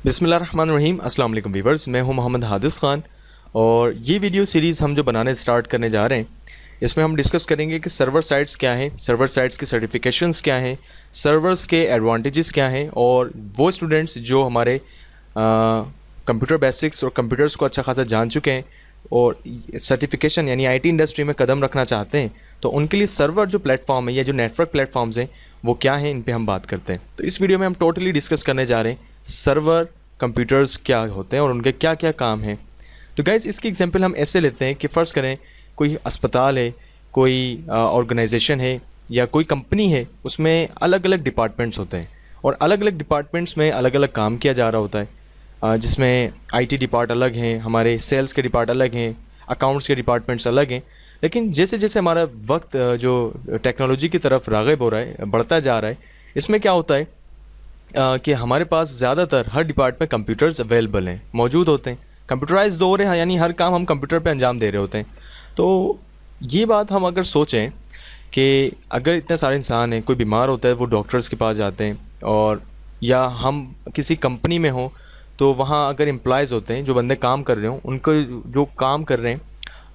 बिस्मिल्लाहिर्रहमानिर्रहीम। अस्सलाम वालेकुम व्यूअर्स, मैं हूं मोहम्मद हादिस ख़ान और ये वीडियो सीरीज़ हम जो बनाने स्टार्ट करने जा रहे हैं इसमें हम डिस्कस करेंगे कि सर्वर साइट्स क्या हैं, सर्वर साइट्स की सर्टिफिकेशंस क्या हैं, सर्वर्स के एडवांटेजेस क्या हैं और वो स्टूडेंट्स जो हमारे कंप्यूटर बेसिक्स और कंप्यूटर्स को अच्छा खासा जान चुके हैं और सर्टिफिकेशन यानी आईटी इंडस्ट्री में कदम रखना चाहते हैं तो उनके लिए सर्वर जो प्लेटफॉर्म है या जो नेटवर्क प्लेटफॉर्म्स हैं वो क्या हैं, इन पे हम बात करते हैं। तो इस वीडियो में हम टोटली डिस्कस करने जा रहे हैं सर्वर कंप्यूटर्स क्या होते हैं और उनके क्या क्या काम हैं। तो गाइज़ इसकी एग्जांपल हम ऐसे लेते हैं कि फ़र्ज़ करें कोई अस्पताल है, कोई ऑर्गेनाइजेशन है या कोई कंपनी है, उसमें अलग अलग डिपार्टमेंट्स होते हैं और अलग अलग डिपार्टमेंट्स में अलग अलग काम किया जा रहा होता है, जिसमें आईटी डिपार्ट अलग हैं, हमारे सेल्स के डिपार्ट अलग हैं, अकाउंट्स के डिपार्टमेंट्स अलग हैं। लेकिन जैसे जैसे हमारा वक्त जो टेक्नोलॉजी की तरफ राग़िब हो रहा है, बढ़ता जा रहा है, इसमें क्या होता है कि हमारे पास ज़्यादातर हर डिपार्ट में कंप्यूटर्स अवेलेबल हैं, मौजूद होते हैं। कंप्यूटराइज दौर है, यानी हर काम हम कंप्यूटर पे अंजाम दे रहे होते हैं। तो ये बात हम अगर सोचें कि अगर इतने सारे इंसान हैं, कोई बीमार होता है वो डॉक्टर्स के पास जाते हैं, और या हम किसी कंपनी में हों तो वहाँ अगर एम्प्लॉयज़ होते हैं, जो बंदे काम कर रहे हों, उनको जो काम कर रहे हैं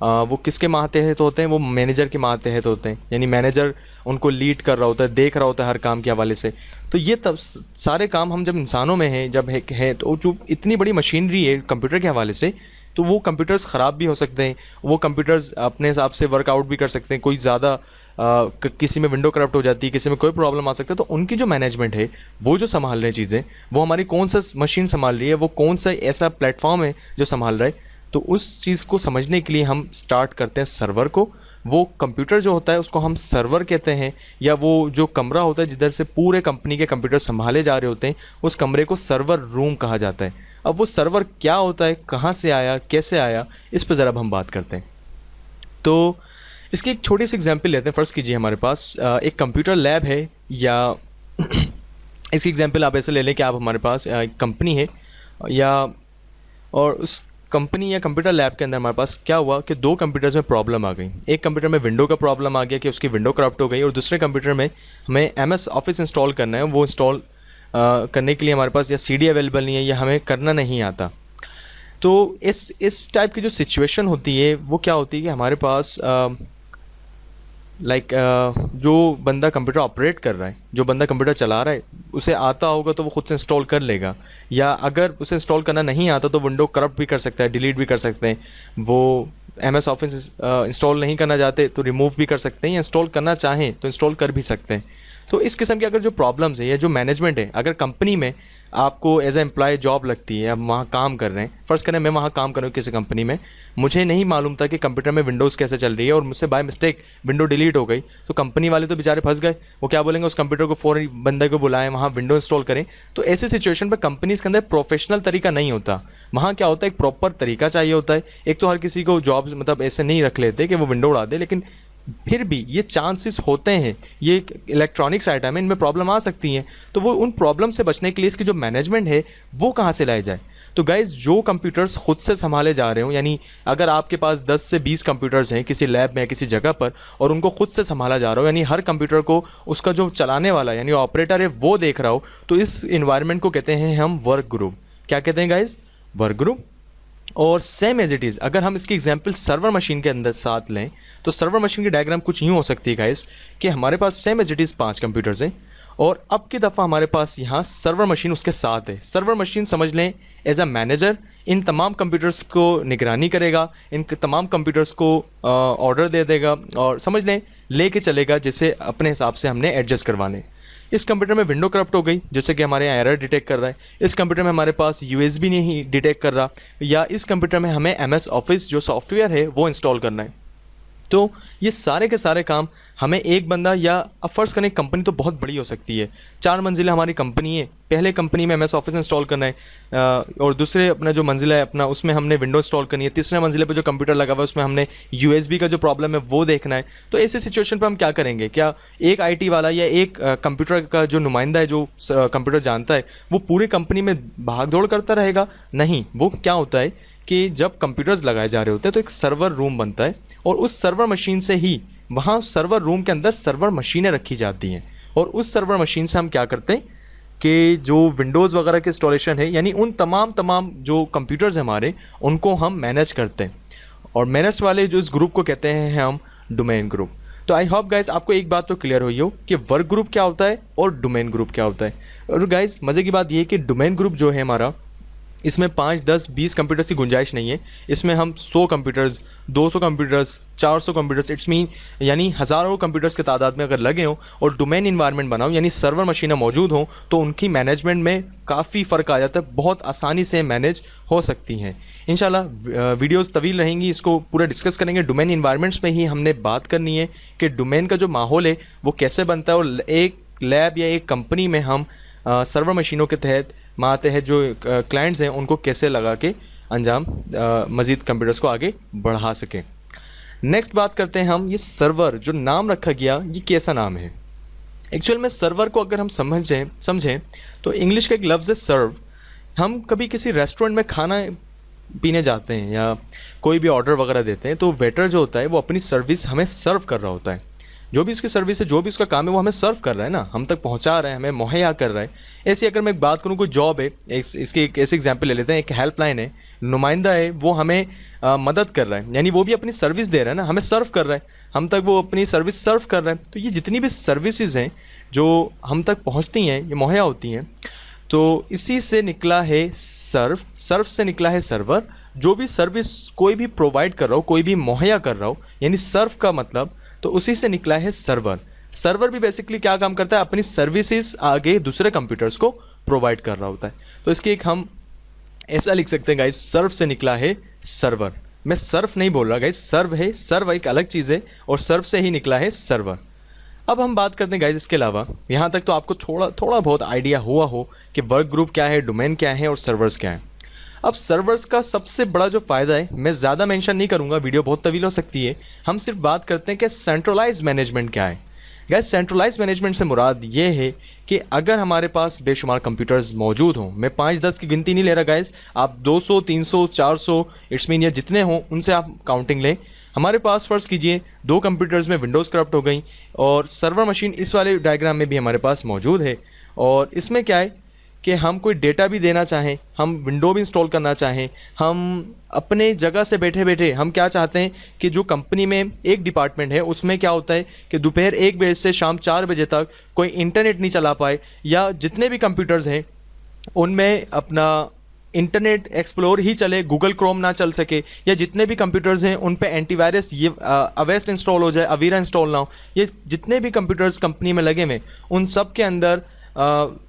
वो किसके मातहत होते हैं, वो मैनेजर के मातहत होते हैं। यानी मैनेजर उनको लीड कर रहा होता है, देख रहा होता है हर काम के हवाले से। तो ये तब सारे काम हम जब इंसानों में हैं, जब है तो जो इतनी बड़ी मशीनरी है कंप्यूटर के हवाले से, तो वो कंप्यूटर्स ख़राब भी हो सकते हैं, वो कंप्यूटर्स अपने हिसाब से वर्कआउट भी कर सकते हैं। कोई ज़्यादा किसी में विंडो करप्ट हो जाती है, किसी में कोई प्रॉब्लम आ सकता है, तो उनकी जो मैनेजमेंट है, वो जो संभाल रहे हैं चीज़ें, वो हमारी कौन सा मशीन संभाल रही है, वो कौन सा ऐसा प्लेटफॉर्म है जो संभाल रहा है, तो उस चीज़ को समझने के लिए हम स्टार्ट करते हैं सर्वर को। वो कंप्यूटर जो होता है उसको हम सर्वर कहते हैं, या वो जो कमरा होता है जिधर से पूरे कंपनी के कंप्यूटर संभाले जा रहे होते हैं, उस कमरे को सर्वर रूम कहा जाता है। अब वो सर्वर क्या होता है, कहाँ से आया, कैसे आया, इस पर ज़रा हम बात करते हैं। तो इसकी एक छोटी सी एग्जांपल लेते हैं। फ़र्ज़ कीजिए हमारे पास एक कंप्यूटर लैब है, या इसकी एग्जांपल आप ऐसे ले लें कि आप हमारे पास एक कंपनी है, या और उस कंपनी या कंप्यूटर लैब के अंदर हमारे पास क्या हुआ कि दो कंप्यूटर्स में प्रॉब्लम आ गई। एक कंप्यूटर में विंडो का प्रॉब्लम आ गया कि उसकी विंडो करप्ट हो गई, और दूसरे कंप्यूटर में हमें एमएस ऑफिस इंस्टॉल करना है। वो इंस्टॉल करने के लिए हमारे पास या सीडी अवेलेबल नहीं है, या हमें करना नहीं आता। तो इस टाइप की जो सिचुएशन होती है वो क्या होती है कि हमारे पास जो बंदा कंप्यूटर ऑपरेट कर रहा है, जो बंदा कंप्यूटर चला रहा है, उसे आता होगा तो वो खुद से इंस्टॉल कर लेगा, या अगर उसे इंस्टॉल करना नहीं आता तो विंडो करप्ट भी कर सकता है, डिलीट भी कर सकते हैं। वो एमएस ऑफिस इंस्टॉल नहीं करना चाहते तो रिमूव भी कर सकते हैं, या इंस्टॉल करना चाहें तो इंस्टॉल कर भी सकते हैं। तो इस किस्म की अगर जो प्रॉब्लम्स है या जो मैनेजमेंट है, अगर कंपनी में आपको एज ए एम्प्लॉय जॉब लगती है, आप वहाँ काम कर रहे हैं, फ़र्ज़ करें मैं वहाँ काम कर रहा हूँ किसी कंपनी में, मुझे नहीं मालूम था कि कंप्यूटर में विंडोज़ कैसे चल रही है, और मुझसे बाय मिस्टेक विंडो डिलीट हो गई, तो कंपनी वाले तो बेचारे फंस गए। वो क्या बोलेंगे, उस कंप्यूटर को फ़ौरन बंदे को बुलाएं, वहाँ विंडो इंस्टॉल करें। तो ऐसे सिचुएशन पर कंपनीज़ के अंदर प्रोफेशनल तरीका नहीं होता। वहाँ क्या होता है, एक प्रॉपर तरीका चाहिए होता है। एक तो हर किसी को जॉब्स मतलब ऐसे नहीं रख लेते कि वो विंडो उड़ा दे, लेकिन फिर भी ये चांसेस होते हैं, ये एक इलेक्ट्रॉनिक्स आइटम है, इनमें प्रॉब्लम आ सकती हैं। तो वो उन प्रॉब्लम से बचने के लिए इसकी जो मैनेजमेंट है वो कहाँ से लाई जाए। तो गाइज़ जो कंप्यूटर्स खुद से संभाले जा रहे हो, यानी अगर आपके पास 10 से 20 कंप्यूटर्स हैं किसी लैब में, किसी जगह पर, और उनको खुद से संभाला जा रहा हो, यानी हर कंप्यूटर को उसका जो चलाने वाला यानी ऑपरेटर है वो देख रहा हो, तो इस इन्वायरमेंट को कहते हैं हम वर्क ग्रुप। क्या कहते हैं गाइज़? Work group. और सेम एज इट इज़ अगर हम इसकी एग्जांपल सर्वर मशीन के अंदर साथ लें, तो सर्वर मशीन की डायग्राम कुछ यूँ हो सकती है गाइस कि हमारे पास same as it is 5 computers हैं, और अब की दफ़ा हमारे पास यहाँ सर्वर मशीन उसके साथ है। सर्वर मशीन समझ लें एज अ मैनेजर इन तमाम कंप्यूटर्स को निगरानी करेगा, इन तमाम कंप्यूटर्स को ऑर्डर दे देगा, और समझ लें लेके चलेगा जिसे अपने हिसाब से हमने एडजस्ट करवाने। इस कंप्यूटर में विंडो करप्ट हो गई, जैसे कि हमारे यहाँ एरर डिटेक्ट कर रहा है। इस कंप्यूटर में हमारे पास यूएसबी नहीं डिटेक्ट कर रहा, या इस कंप्यूटर में हमें एमएस ऑफिस जो सॉफ्टवेयर है वो इंस्टॉल करना है। तो ये सारे के सारे काम हमें एक बंदा, या अब फ़र्ज़ करें कंपनी तो बहुत बड़ी हो सकती है, 4 मंजिला हमारी कंपनी है, पहले कंपनी में एमएस ऑफिस इंस्टॉल करना है, और दूसरे अपना जो मंजिला है अपना उसमें हमने विंडो इंस्टॉल करनी है, तीसरे मंजिले पे जो कंप्यूटर लगा हुआ है उसमें हमने यूएसबी का जो प्रॉब्लम है वो देखना है। तो ऐसे सिचुएशन पर हम क्या करेंगे, क्या एक आईटी वाला या एक कंप्यूटर का जो नुमाइंदा है जो कंप्यूटर जानता है वो पूरी कंपनी में भाग दौड़ करता रहेगा? नहीं, वो क्या होता है कि जब कंप्यूटर्स लगाए जा रहे होते हैं तो एक सर्वर रूम बनता है, और उस सर्वर मशीन से ही वहाँ सर्वर रूम के अंदर सर्वर मशीनें रखी जाती हैं, और उस सर्वर मशीन से हम क्या करते हैं, कि जो विंडोज़ वगैरह के इंस्टॉलेशन है, यानी उन तमाम जो कंप्यूटर्स हैं हमारे, उनको हम मैनेज करते हैं। और मैनेज वाले जो इस ग्रुप को कहते हैं हम डोमेन ग्रुप। तो आई होप गाइज आपको एक बात तो क्लियर हुई हो कि वर्क ग्रुप क्या होता है और डोमेन ग्रुप क्या होता है। और गाइज मज़े की बात ये है कि डोमेन ग्रुप जो है हमारा, इसमें 5, 10, 20 कंप्यूटर्स की गुंजाइश नहीं है। इसमें हम 100 computers, 200 computers, 400 computers, it's mean यानी हज़ारों कंप्यूटर्स के तादाद में अगर लगे हों और डोमेन इन्वायरमेंट बनाओ, यानी सर्वर मशीनें मौजूद हों, तो उनकी मैनेजमेंट में काफ़ी फ़र्क आ जाता है, बहुत आसानी से मैनेज हो सकती हैं। इंशाल्लाह वीडियोस तवील रहेंगी, इसको पूरा डिस्कस करेंगे। डोमेन इन्वायरमेंट्स में ही हमने बात करनी है कि डोमेन का जो माहौल है वो कैसे बनता है, और एक लैब या एक कंपनी में हम सर्वर मशीनों के तहत मातहत जो क्लाइंट्स हैं उनको कैसे लगा के अंजाम मज़ीद कंप्यूटर्स को आगे बढ़ा सकें। नेक्स्ट बात करते हैं हम, ये सर्वर जो नाम रखा गया ये कैसा नाम है। एक्चुअल में सर्वर को अगर हम समझें तो इंग्लिश का एक लफ्ज़ है सर्व। हम कभी किसी रेस्टोरेंट में खाना पीने जाते हैं या कोई भी ऑर्डर वगैरह देते हैं, तो वेटर जो होता है वो अपनी सर्विस हमें सर्व कर रहा होता है। जो भी उसकी सर्विस है, जो भी उसका काम है, वो हमें सर्व कर रहा है ना, हम तक पहुंचा रहा है, हमें मुहैया कर रहा है। ऐसे अगर मैं एक बात करूं, कोई जॉब है, इसकी एक ऐसे एग्जांपल ले लेते हैं, एक हेल्पलाइन है, नुमाइंदा है, वो हमें मदद कर रहा है, यानी वो भी अपनी सर्विस दे रहा है ना, हमें सर्व कर रहा है, हम तक वो अपनी सर्विस सर्व कर रहा है। तो ये जितनी भी सर्विसेज हैं जो हम तक पहुँचती हैं, ये मुहैया होती हैं, तो इसी से निकला है सर्व, सर्व से निकला है सर्वर। जो भी सर्विस कोई भी प्रोवाइड कर रहा हो, कोई भी मुहैया कर रहा हो, यानी सर्व का मतलब, तो उसी से निकला है सर्वर। सर्वर भी बेसिकली क्या काम करता है, अपनी सर्विसेज आगे दूसरे कंप्यूटर्स को प्रोवाइड कर रहा होता है। तो इसके एक हम ऐसा लिख सकते हैं गाइस, सर्व से निकला है सर्वर। मैं सर्फ नहीं बोल रहा गाइस, सर्व है, सर्व एक अलग चीज़ है, और सर्व से ही निकला है सर्वर। अब हम बात करते हैं गाइस, इसके अलावा यहाँ तक तो आपको थोड़ा बहुत आइडिया हुआ हो कि वर्क ग्रुप क्या है, डोमेन क्या है और सर्वर्स क्या है। अब सर्वर्स का सबसे बड़ा जो फ़ायदा है, मैं ज़्यादा मेंशन नहीं करूँगा, वीडियो बहुत तवील हो सकती है, हम सिर्फ बात करते हैं कि सेंट्रलाइज मैनेजमेंट क्या है। गैस सेंट्रलाइज मैनेजमेंट से मुराद ये है कि अगर हमारे पास बेशुमार कंप्यूटर्स मौजूद हों, मैं 5-10 की गिनती नहीं ले रहा गाइस, आप 200, 300, 400 इट्स मीन या जितने हों उनसे आप काउंटिंग लें। हमारे पास फ़र्ज़ कीजिए 2 कंप्यूटर्स में विंडोज़ करप्ट हो गई और सर्वर मशीन इस वाले डायग्राम में भी हमारे पास मौजूद है, और इसमें क्या है कि हम कोई डेटा भी देना चाहें, हम विंडो भी इंस्टॉल करना चाहें, हम अपने जगह से बैठे बैठे हम क्या चाहते हैं कि जो कंपनी में एक डिपार्टमेंट है उसमें क्या होता है कि दोपहर 1 बजे से शाम 4 बजे तक कोई इंटरनेट नहीं चला पाए, या जितने भी कंप्यूटर्स हैं उनमें अपना इंटरनेट एक्सप्लोर ही चले, गूगल क्रोम ना चल सके, या जितने भी कंप्यूटर्स हैं उन पे एंटीवायरस ये अवेस्ट इंस्टॉल हो जाए, अवीरा इंस्टॉल ना हो, ये जितने भी कंप्यूटर्स कंपनी में लगे हुए उन सब के अंदर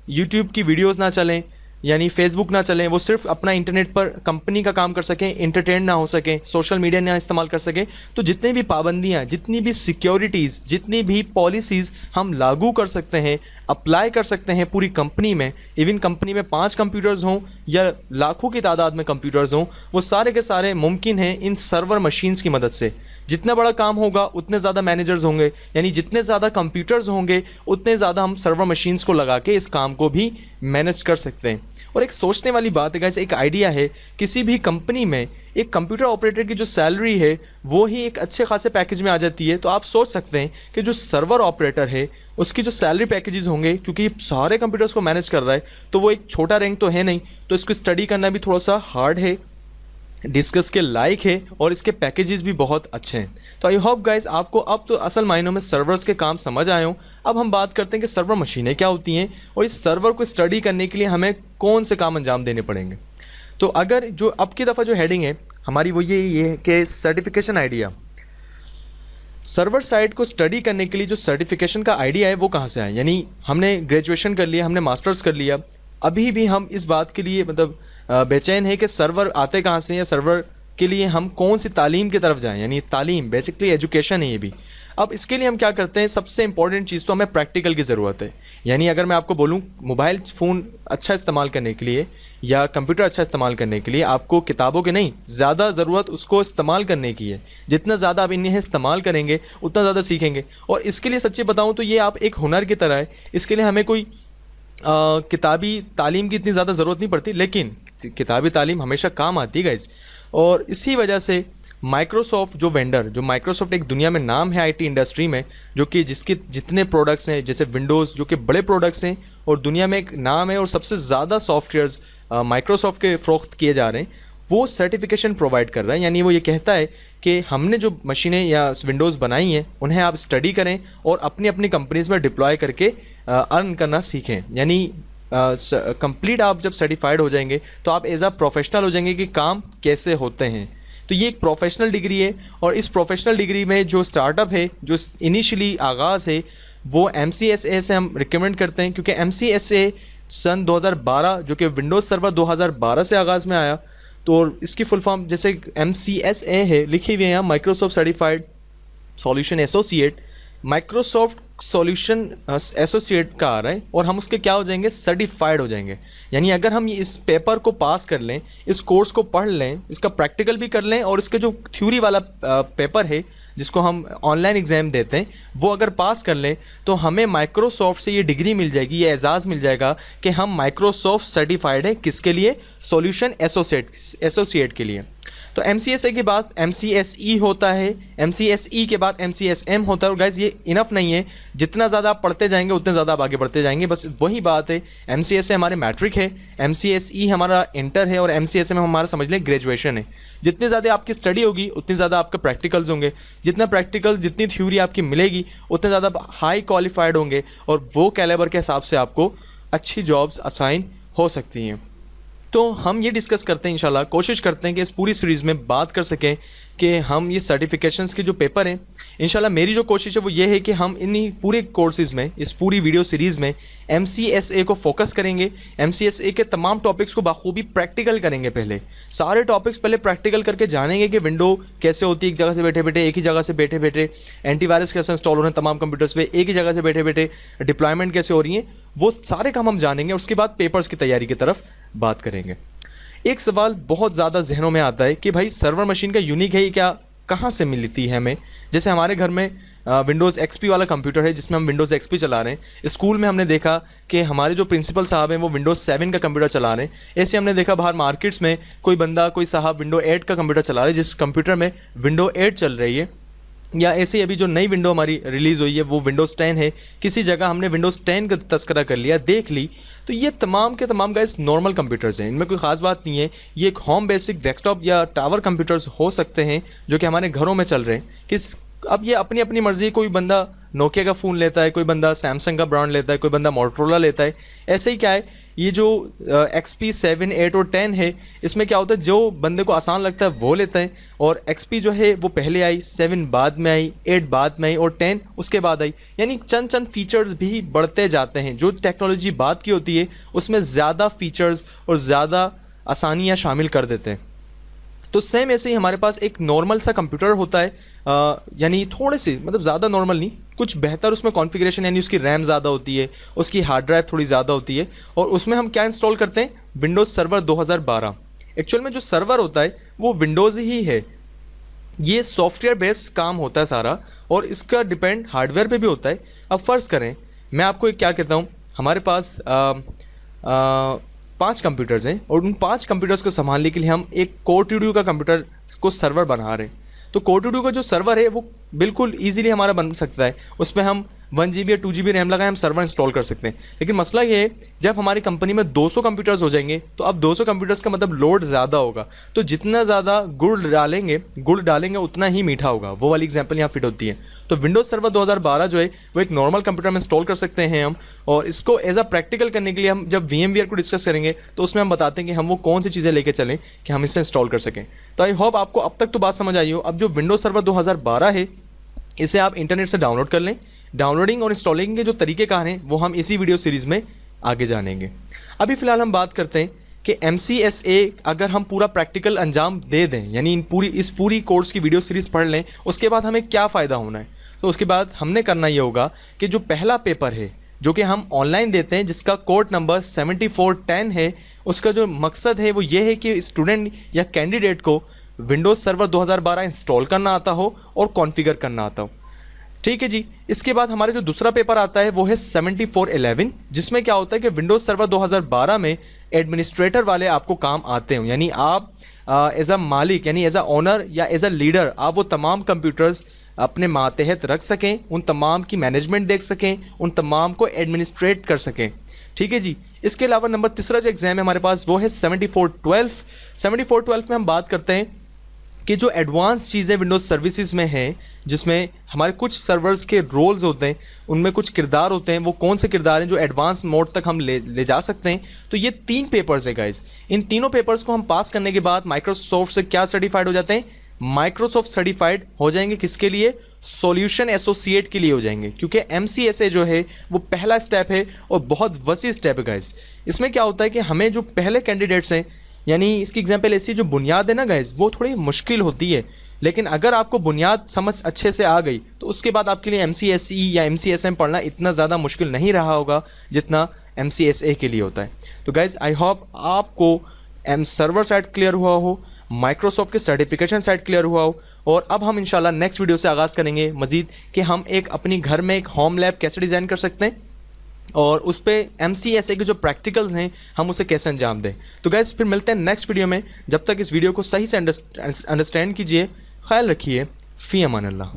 यूट्यूब की वीडियोस ना चलें, यानी फेसबुक ना चलें, वो सिर्फ अपना इंटरनेट पर कंपनी का काम कर सकें, इंटरटेन ना हो सकें, सोशल मीडिया ना इस्तेमाल कर सकें। तो जितनी भी पाबंदियाँ, जितनी भी सिक्योरिटीज़, जितनी भी पॉलिसीज़ हम लागू कर सकते हैं, अप्लाई कर सकते हैं पूरी कंपनी में, इवन कंपनी में 5 कंप्यूटर्स हों या लाखों की तादाद में कंप्यूटर्स हों, वो सारे के सारे मुमकिन हैं इन सर्वर मशीन्स की मदद से। जितना बड़ा काम होगा उतने ज़्यादा मैनेजर्स होंगे, यानी जितने ज़्यादा कंप्यूटर्स होंगे उतने ज़्यादा हम सर्वर मशीन्स को लगा के इस काम को भी मैनेज कर सकते हैं। और एक सोचने वाली बात है गाइस, एक आइडिया है, किसी भी कंपनी में एक कंप्यूटर ऑपरेटर की जो सैलरी है वो ही एक अच्छे खासे पैकेज में आ जाती है। तो आप सोच सकते हैं कि जो सर्वर ऑपरेटर है उसकी जो सैलरी पैकेजेस होंगे, क्योंकि सारे कंप्यूटर्स को मैनेज कर रहा है, तो वो एक छोटा रैंक तो है नहीं, तो इसको स्टडी करना भी थोड़ा सा हार्ड है, डिस्कस के लायक है, और इसके पैकेजेस भी बहुत अच्छे हैं। तो आई होप गाइस आपको अब तो असल मायनों में सर्वर्स के काम समझ आए हों। अब हम बात करते हैं कि सर्वर मशीनें क्या होती हैं और इस सर्वर को स्टडी करने के लिए हमें कौन से काम अंजाम देने पड़ेंगे। तो अगर जो अब की दफ़ा जो हेडिंग है हमारी वो ये है कि सर्टिफिकेशन आइडिया। सर्वर साइड को स्टडी करने के लिए जो सर्टिफिकेशन का आइडिया है वो कहाँ से आया, यानी हमने ग्रेजुएशन कर लिया, हमने मास्टर्स कर लिया, अभी भी हम इस बात के लिए मतलब बेचैन है कि सर्वर आते कहाँ से, या सर्वर के लिए हम कौन सी तालीम की तरफ जाएं, यानी तालीम बेसिकली एजुकेशन है ये भी। अब इसके लिए हम क्या करते हैं, सबसे इंपॉर्टेंट चीज़ तो हमें प्रैक्टिकल की ज़रूरत है। यानी अगर मैं आपको बोलूँ मोबाइल फ़ोन अच्छा इस्तेमाल करने के लिए या कंप्यूटर अच्छा इस्तेमाल करने के लिए आपको किताबों की नहीं, ज़्यादा ज़रूरत उसको इस्तेमाल करने की है। जितना ज़्यादा आप इन्हें इस्तेमाल करेंगे उतना ज़्यादा सीखेंगे। और इसके लिए सच्ची बताऊँ तो ये आप एक हुनर की तरह है, इसके लिए हमें कोई किताबी तालीम की इतनी ज़्यादा ज़रूरत नहीं पड़ती, लेकिन किताबी तालीम हमेशा काम आती है गाइस। और इसी वजह से माइक्रोसॉफ्ट जो वेंडर, जो माइक्रोसॉफ्ट एक दुनिया में नाम है आईटी इंडस्ट्री में, जो कि जिसके जितने प्रोडक्ट्स हैं जैसे विंडोज़ जो कि बड़े प्रोडक्ट्स हैं और दुनिया में एक नाम है और सबसे ज़्यादा सॉफ्टवेयर्स माइक्रोसॉफ्ट के फ़रोख्त किए जा रहे हैं, वो सर्टिफिकेशन प्रोवाइड कर रहा है। यानी वो ये कहता है कि हमने जो मशीनें या विंडोज़ बनाई हैं उन्हें आप स्टडी करें और अपनी अपनी कंपनीज़ में डिप्लॉय करके अर्न करना सीखें। यानी कंप्लीट आप जब सर्टिफाइड हो जाएंगे तो आप एज अ प्रोफेशनल हो जाएंगे कि काम कैसे होते हैं। तो ये एक प्रोफेशनल डिग्री है और इस प्रोफेशनल डिग्री में जो स्टार्टअप है, जो इनिशियली आगाज़ है, वो MCSA से हम रिकमेंड करते हैं, क्योंकि MCSA सन 2012 जो कि विंडोज़ सर्वर 2012 से आगाज़ में आया। तो इसकी फुल फॉर्म जैसे MCSA है लिखी हुई है यहाँ, Microsoft certified solution associate, Microsoft solution associate का आ रहा है और हम उसके क्या हो जाएंगे, सर्टिफाइड हो जाएंगे। यानी अगर हम इस पेपर को पास कर लें, इस कोर्स को पढ़ लें, इसका प्रैक्टिकल भी कर लें और इसके जो थ्योरी वाला पेपर है जिसको हम ऑनलाइन एग्ज़ाम देते हैं वो अगर पास कर लें, तो हमें माइक्रोसॉफ्ट से ये डिग्री मिल जाएगी, ये एजाज़ मिल जाएगा कि हम माइक्रोसॉफ्ट सर्टिफाइड है। किसके लिए? सॉल्यूशन एसोसिएट के लिए। तो MCSA के बाद MCSE होता है, MCSE के बाद MCSM होता है। और गाइस ये इनफ नहीं है, जितना ज़्यादा आप पढ़ते जाएंगे उतने ज़्यादा आप आगे बढ़ते जाएंगे। बस वही बात है, MCSA हमारे मैट्रिक है, MCSE हमारा इंटर है और MCSM में हमारा समझ लें ग्रेजुएशन है। जितनी ज़्यादा आपकी स्टडी होगी उतनी ज़्यादा आपके प्रैक्टिकल्स होंगे, जितना प्रैक्टिकल्स जितनी थ्योरी आपकी मिलेगी उतने ज़्यादा हाई क्वालिफाइड होंगे और वो कैलिबर के हिसाब से आपको अच्छी जॉब्स असाइन हो सकती हैं। तो हम ये डिस्कस करते हैं, इंशाल्लाह कोशिश करते हैं कि इस पूरी सीरीज़ में बात कर सकें कि हम ये सर्टिफिकेशंस के जो पेपर हैं, इंशाल्लाह मेरी जो कोशिश है वो ये है कि हम इन्हीं पूरे कोर्सेज़ में, इस पूरी वीडियो सीरीज़ में MCSA को फोकस करेंगे। MCSA के तमाम टॉपिक्स को बाखूबी प्रैक्टिकल करेंगे। पहले सारे टॉपिक्स पहले प्रैक्टिकल करके जानेंगे कि विंडो कैसे होती है, एक जगह से बैठे बैठे, एक ही जगह से बैठे बैठे, एंटीवायरस कैसे इंस्टॉल हो रहे हैं तमाम कंप्यूटर्स पे, एक ही जगह से बैठे बैठे डिप्लॉयमेंट कैसे हो रही है, वो सारे काम हम जानेंगे। उसके बाद पेपर्स की तैयारी की तरफ बात करेंगे। एक सवाल बहुत ज़्यादा जहनों में आता है कि भाई सर्वर मशीन का यूनिक है, ये क्या, कहाँ से मिलती है हमें? जैसे हमारे घर में विंडोज़ XP वाला कंप्यूटर है जिसमें हम विंडोज़ XP चला रहे हैं। स्कूल में हमने देखा कि हमारे जो प्रिंसिपल साहब हैं वो विंडोज़ 7 का कंप्यूटर चला रहे हैं। ऐसे हमने देखा बाहर मार्केट्स में कोई बंदा, कोई साहब विंडो 8 का कंप्यूटर चला रहे हैं, जिस कंप्यूटर में विंडो 8 चल रही है। या ऐसे ही अभी जो नई विंडो हमारी रिलीज़ हुई है वो विंडोज़ 10 है, किसी जगह हमने विंडोज़ 10 का तस्करा कर लिया, देख ली। तो ये तमाम के तमाम गाइस नॉर्मल कंप्यूटर्स हैं, इनमें कोई ख़ास बात नहीं है। ये एक होम बेसिक डेस्कटॉप या टावर कंप्यूटर्स हो सकते हैं जो कि हमारे घरों में चल रहे हैं। अब ये अपनी अपनी मर्ज़ी, कोई बंदा नोकिया का फ़ोन लेता है, कोई बंदा सैमसंग का ब्रांड लेता है, कोई बंदा मोटरोला लेता है। ऐसे ही क्या है, ये जो XP 7, 8 और 10 है, इसमें क्या होता है, जो बंदे को आसान लगता है वो लेता है। और XP जो है वो पहले आई, 7 बाद में आई, 8 बाद में आई और 10 उसके बाद आई। यानी चंद चंद फीचर्स भी बढ़ते जाते हैं। जो टेक्नोलॉजी बाद की होती है उसमें ज़्यादा फीचर्स और ज़्यादा आसानियाँ शामिल कर देते हैं। तो सेम ऐसे ही हमारे पास एक नॉर्मल सा कंप्यूटर होता है, यानी थोड़े से, मतलब ज़्यादा नॉर्मल नहीं, कुछ बेहतर उसमें कॉन्फ़िगरेशन, यानी उसकी रैम ज़्यादा होती है, उसकी हार्ड ड्राइव थोड़ी ज़्यादा होती है। और उसमें हम क्या इंस्टॉल करते हैं, विंडोज़ सर्वर 2012। एक्चुअल में जो सर्वर होता है वो विंडोज़ ही है, ये सॉफ्टवेयर बेस्ड काम होता है सारा, और इसका डिपेंड हार्डवेयर पे भी होता है। अब फ़र्ज़ करें मैं आपको एक क्या कहता हूँ, हमारे पास 5 कंप्यूटर्स हैं और उन 5 कंप्यूटर्स को संभालने के लिए हम एक कोर ट्यूडियो का कंप्यूटर को सर्वर बना रहे हैं। तो कोर ट्यूडियो का जो सर्वर है वो बिल्कुल ईजिली हमारा बन सकता है, उसमें हम 1 GB या 2 GB रैम लगाए हम सर्वर इंस्टॉल कर सकते हैं। लेकिन मसला ये है, जब हमारी कंपनी में 200 कंप्यूटर्स हो जाएंगे तो अब 200 कंप्यूटर्स का मतलब लोड ज़्यादा होगा। तो जितना ज़्यादा गुड़ डालेंगे उतना ही मीठा होगा, वो वाली एग्जांपल यहाँ फिट होती है। तो विंडोज़ सर्वर 2012 जो है वो एक नॉर्मल कंप्यूटर में इंस्टॉल कर सकते हैं हम, और इसको एज अ प्रैक्टिकल करने के लिए हम जब VMware को डिस्कस करेंगे तो उसमें हम बताते हैं कि हम वो कौन सी चीज़ें लेके चलें कि हम इसे इंस्टॉल कर सकें। तो आई होप आपको अब तक तो बात समझ आई हो। अब जो विंडोज़ सर्वर 2012 है इसे आप इंटरनेट से डाउनलोड कर लें। डाउनलोडिंग और इंस्टॉलिंग के जो तरीक़ेकार हैं वो हम इसी वीडियो सीरीज़ में आगे जानेंगे। अभी फ़िलहाल हम बात करते हैं कि MCSA अगर हम पूरा प्रैक्टिकल अंजाम दे दें, यानी इस पूरी कोर्स की वीडियो सीरीज़ पढ़ लें, उसके बाद हमें क्या फ़ायदा होना है। तो उसके बाद हमने करना ये होगा कि जो पहला पेपर है जो कि हम ऑनलाइन देते हैं, जिसका कोड नंबर 7410 है, उसका जो मकसद है वो ये है कि स्टूडेंट या कैंडिडेट को विंडोज़ सर्वर 2012 इंस्टॉल करना आता हो और कॉन्फ़िगर करना आता हो। ठीक है जी। इसके बाद हमारे जो दूसरा पेपर आता है वो है 7411, जिसमें क्या होता है कि विंडोज़ सर्वर 2012 में एडमिनिस्ट्रेटर वाले आपको काम आते हो, यानी आप एज अ मालिक यानी एज अ ओनर या एज अ लीडर आप वो तमाम कंप्यूटर्स अपने मातहत रख सकें, उन तमाम की मैनेजमेंट देख सकें, उन तमाम को एडमिनिस्ट्रेट कर सकें। ठीक है जी। इसके अलावा नंबर तीसरा जो एग्ज़ाम है हमारे पास वो है 7412। 7412 में हम बात करते हैं कि जो एडवांस चीज़ें विंडोज़ सर्विसेज में हैं, जिसमें हमारे कुछ सर्वर्स के रोल्स होते हैं, उनमें कुछ किरदार होते हैं, वो कौन से किरदार हैं जो एडवांस मोड तक हम ले जा सकते हैं। तो ये 3 पेपर्स है गाइस। इन तीनों पेपर्स को हम पास करने के बाद माइक्रोसॉफ्ट से क्या सर्टिफाइड हो जाते हैं, माइक्रोसॉफ्ट सर्टिफाइड हो जाएंगे। किसके लिए, सॉल्यूशन एसोसिएट के लिए हो जाएंगे, क्योंकि MCSA जो है वो पहला स्टेप है और बहुत वसी स्टेप है गाइस। इसमें क्या होता है कि हमें जो पहले कैंडिडेट्स हैं, यानी इसकी एग्जांपल ऐसी जो बुनियाद है ना गाइस, वो थोड़ी मुश्किल होती है, लेकिन अगर आपको बुनियाद समझ अच्छे से आ गई तो उसके बाद आपके लिए MCSE या MCSM पढ़ना इतना ज़्यादा मुश्किल नहीं रहा होगा जितना MCSA के लिए होता है। तो गाइस आई होप आपको सर्वर साइड क्लियर हुआ हो, माइक्रोसॉफ्ट के सर्टिफिकेशन साइड क्लियर हुआ हो, और अब हम इंशाल्लाह नेक्स्ट वीडियो से आगाज़ करेंगे मज़ीद कि हम एक अपनी घर में एक होम लैब कैसे डिज़ाइन कर सकते हैं और उस पर MCSA के जो प्रैक्टिकल्स हैं हम उसे कैसे अंजाम दें। तो गाइस फिर मिलते हैं नेक्स्ट वीडियो में। जब तक इस वीडियो को सही से अंडरस्टैंड कीजिए, ख्याल रखिए, फ़ी अमान अल्लाह।